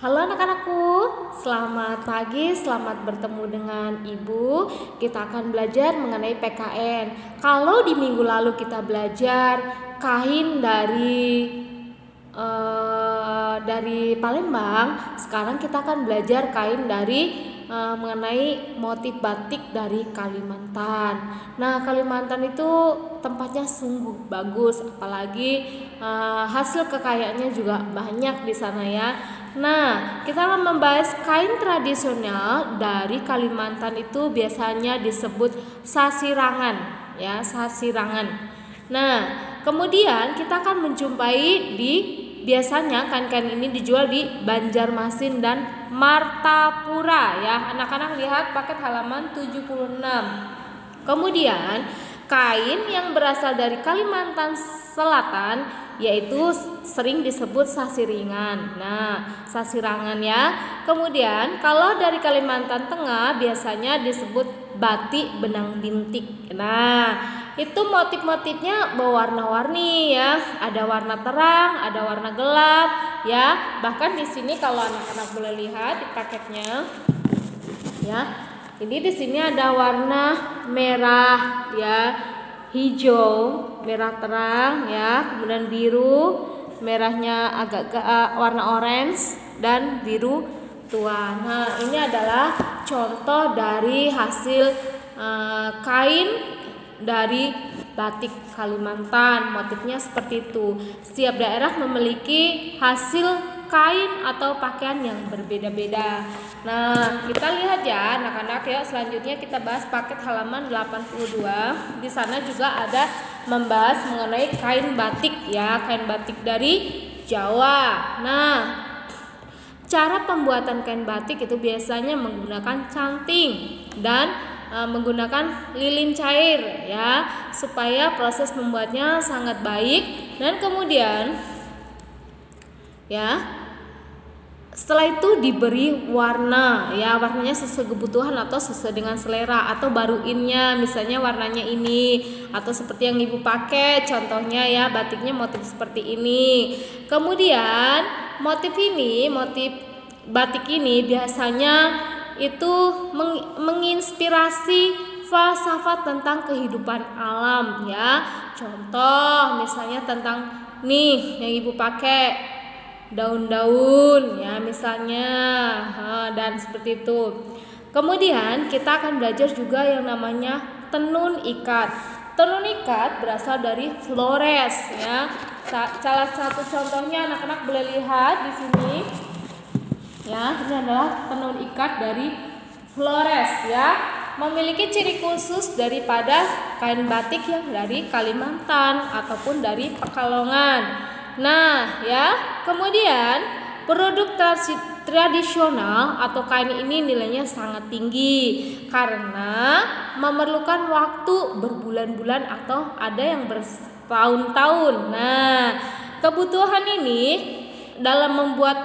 Halo anak-anakku, selamat pagi, selamat bertemu dengan Ibu. Kita akan belajar mengenai PKN. Kalau di minggu lalu kita belajar kain dari Palembang, sekarang kita akan belajar kain mengenai motif batik dari Kalimantan. Nah, Kalimantan itu tempatnya sungguh bagus, apalagi hasil kekayaannya juga banyak di sana ya. Nah, kita akan membahas kain tradisional dari Kalimantan itu biasanya disebut sasirangan ya, sasirangan. Nah, kemudian kita akan menjumpai biasanya kain-kain ini dijual di Banjarmasin dan Martapura ya. Anak-anak lihat paket halaman 76. Kemudian kain yang berasal dari Kalimantan Selatan yaitu sering disebut sasiringan. Nah, sasirangan ya. Kemudian kalau dari Kalimantan Tengah biasanya disebut batik benang bintik. Nah, itu motif-motifnya berwarna-warni ya. Ada warna terang, ada warna gelap ya. Bahkan di sini kalau anak-anak boleh lihat di paketnya ya. Ini di sini ada warna merah ya, hijau, merah terang ya, kemudian biru, merahnya agak warna orange dan biru tua. Nah, ini adalah contoh dari hasil kain dari batik Kalimantan. Motifnya seperti itu. Setiap daerah memiliki hasil kain atau pakaian yang berbeda-beda. Nah, kita lihat ya anak-anak ya. Selanjutnya kita bahas paket halaman 82. Di sana juga ada membahas mengenai kain batik ya, kain batik dari Jawa. Nah, cara pembuatan kain batik itu biasanya menggunakan canting dan menggunakan lilin cair ya, supaya proses membuatnya sangat baik. Dan kemudian ya, setelah itu diberi warna ya, warnanya sesuai kebutuhan atau sesuai dengan selera, atau baruinnya misalnya warnanya ini, atau seperti yang ibu pakai contohnya ya, batiknya motif seperti ini. Kemudian motif batik ini biasanya itu menginspirasi falsafat tentang kehidupan alam ya. Contoh misalnya tentang nih yang ibu pakai, daun-daun ya misalnya, dan seperti itu. Kemudian kita akan belajar juga yang namanya tenun ikat. Tenun ikat berasal dari Flores ya. Salah satu contohnya anak-anak boleh lihat di sini ya. Ini adalah tenun ikat dari Flores ya. Memiliki ciri khusus daripada kain batik yang dari Kalimantan ataupun dari Pekalongan. Nah ya, kemudian produk tradisional atau kain ini nilainya sangat tinggi karena memerlukan waktu berbulan-bulan atau ada yang bertahun-tahun. Nah, kebutuhan ini dalam membuat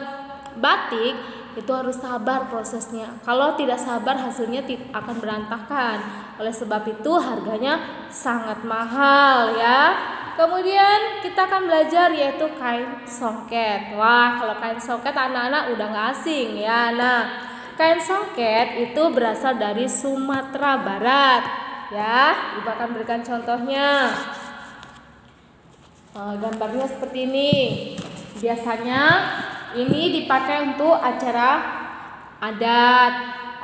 batik itu harus sabar prosesnya. Kalau tidak sabar hasilnya akan berantakan. Oleh sebab itu harganya sangat mahal ya. Kemudian kita akan belajar yaitu kain songket. Wah, kalau kain songket anak-anak udah gak asing ya. Nah, kain songket itu berasal dari Sumatera Barat ya. Ibu akan berikan contohnya. Gambarnya seperti ini. Biasanya ini dipakai untuk acara adat,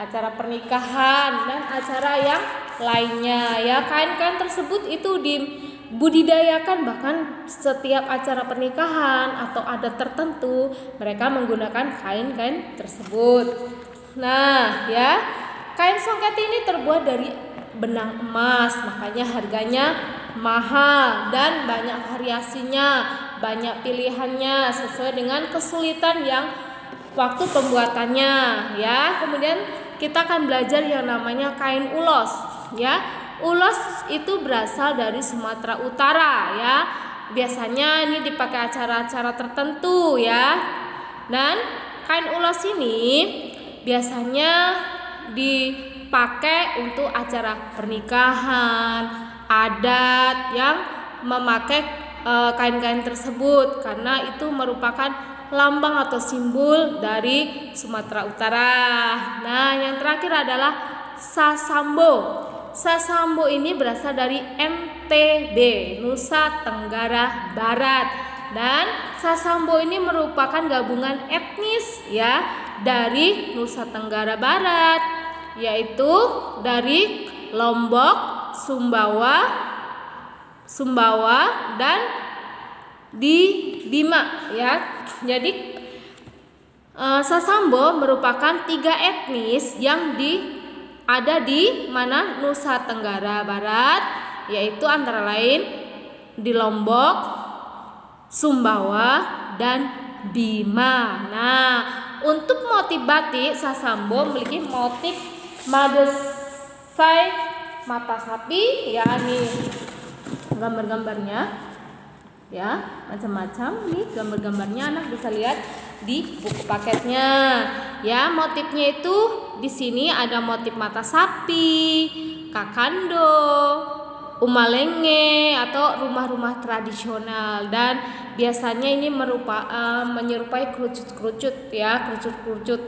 acara pernikahan, dan acara yang lainnya ya. Kain-kain tersebut itu dibudidayakan, bahkan setiap acara pernikahan atau adat tertentu mereka menggunakan kain-kain tersebut. Nah ya, kain songket ini terbuat dari benang emas, makanya harganya mahal dan banyak variasinya, banyak pilihannya sesuai dengan kesulitan yang waktu pembuatannya ya. Kemudian kita akan belajar yang namanya kain ulos ya. Ulos itu berasal dari Sumatera Utara ya. Biasanya ini dipakai acara-acara tertentu ya. Dan kain ulos ini biasanya dipakai untuk acara pernikahan, adat yang memakai kain-kain tersebut karena itu merupakan lambang atau simbol dari Sumatera Utara. Nah, yang terakhir adalah Sasambo. Sasambo ini berasal dari NTB, Nusa Tenggara Barat. Dan Sasambo ini merupakan gabungan etnis ya dari Nusa Tenggara Barat, yaitu dari Lombok, Sumbawa dan di Bima ya. Jadi Sasambo merupakan 3 etnis yang ada di mana Nusa Tenggara Barat, yaitu antara lain di Lombok, Sumbawa dan Bima. Nah, untuk motif batik Sasambo memiliki motif madesai mata sapi ya, nih gambar-gambarnya ya, macam-macam nih gambar-gambarnya, anak bisa lihat di buku paketnya ya. Motifnya itu di sini ada motif mata sapi, kakando, umalenge atau rumah-rumah tradisional, dan biasanya ini menyerupai kerucut-kerucut ya, kerucut-kerucut.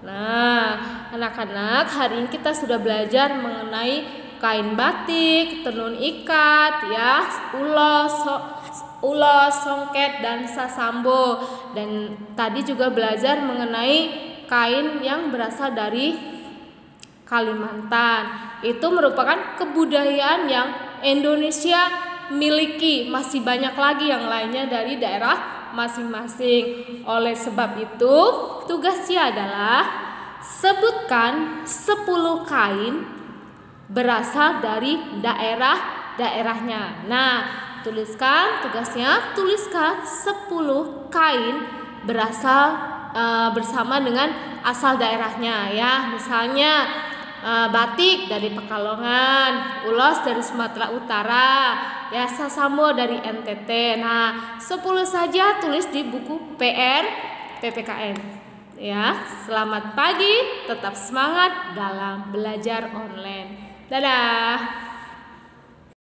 Nah, anak-anak, hari ini kita sudah belajar mengenai kain batik, tenun ikat ya, ulos, songket dan sasambo. Dan tadi juga belajar mengenai kain yang berasal dari Kalimantan. Itu merupakan kebudayaan yang Indonesia miliki. Masih banyak lagi yang lainnya dari daerah masing-masing. Oleh sebab itu, tugasnya adalah sebutkan 10 kain berasal dari daerahnya. Nah, tugasnya tuliskan 10 kain berasal bersama dengan asal daerahnya ya. Misalnya batik dari Pekalongan, ulos dari Sumatera Utara, ya, Sasambo dari NTT. Nah, 10 saja tulis di buku PR PPKN. Ya, selamat pagi, tetap semangat dalam belajar online. Dadah.